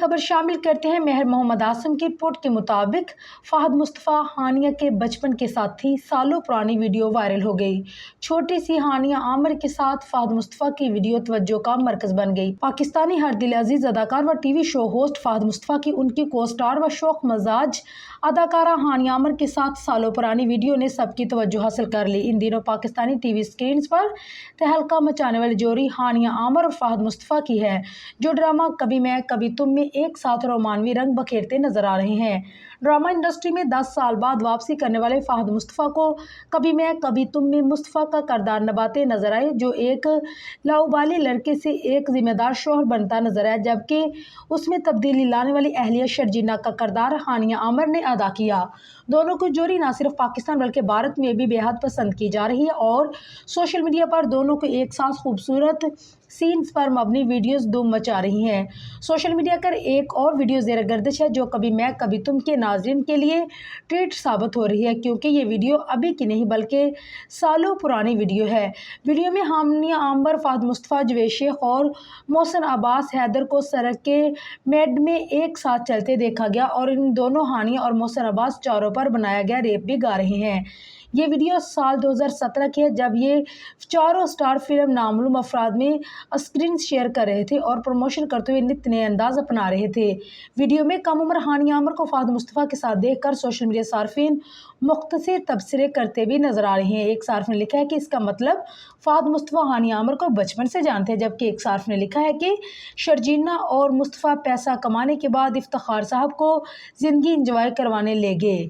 खबर शामिल करते हैं। मेहर मोहम्मद आसिम की रिपोर्ट के मुताबिक फहद मुस्तफ़ा हानिया के बचपन के साथी सालों पुरानी वीडियो वायरल हो गई। छोटी सी हानिया आमिर के साथ फहद मुस्तफ़ा की वीडियो तवज्जो का मरकज बन गई। पाकिस्तानी हर दिल अजीज अदाकार व TV show host Fahad Mustafa की उनकी को स्टार व शौक मजाज अदाकारा हानिया आमिर के साथ सालों पुरानी वीडियो ने सबकी तवज्जो हासिल कर ली। इन दिनों पाकिस्तानी टीवी स्क्रीन पर तहलका मचाने वाली जोड़ी हानिया आमिर और फहद मुस्तफ़ा की है, जो ड्रामा कभी मैं कभी तुम में एक साथ रोमानवी रंग बखेरते नजर आ रहे हैं। ड्रामा इंडस्ट्री में 10 साल बाद वापसी करने वाले फहद मुस्तफ़ा को कभी मैं कभी तुम में मुस्तफ़ा का किरदार निभाते नजर आए, जो एक लाउबाली लड़के से एक जिम्मेदार शौहर बनता नजर आया, जबकि उसमें तब्दीली लाने वाली अहलिया शर्जीना का किरदार हानिया आमिर ने अदा किया। दोनों की जोड़ी न सिर्फ पाकिस्तान बल्कि भारत में भी बेहद पसंद की जा रही है और सोशल मीडिया पर दोनों के एक साथ खूबसूरत सीन्स पर मबनी वीडियोस धूम मचा रही हैं। सोशल मीडिया पर एक और वीडियो ज़ेर गर्दिश है, जो कभी मैं कभी तुम के नाज़रीन के लिए ट्रीट साबित हो रही है, क्योंकि ये वीडियो अभी की नहीं बल्कि सालों पुरानी वीडियो है। वीडियो में हानिया आमिर, फहद मुस्तफ़ा, जवेद शेख और मोहसिन अब्बास हैदर को सड़क के मेड में एक साथ चलते देखा गया और इन दोनों हानिया और मोहसिन अब्बास चारों पर बनाया गया रेप भी गा रहे हैं। ये वीडियो साल 2017 की है, जब ये चारों स्टार फिल्म नामालूम अफराद में स्क्रीन शेयर कर रहे थे और प्रमोशन करते हुए नित नए अंदाज अपना रहे थे। वीडियो में कम उम्र हानिया आमिर को फहद मुस्तफ़ा के साथ देखकर सोशल मीडिया सार्फिन मुख्तसर तबसरे करते भी नजर आ रहे हैं। एक सार्फ ने लिखा है कि इसका मतलब फहद मुस्तफ़ा हानिया आमिर को बचपन से जानते हैं, जबकि एक सार्फ ने लिखा है कि शर्जीना और मुस्तफ़ा पैसा कमाने के बाद इफ्तिखार साहब को जिंदगी इंजॉय करवाने ले गए।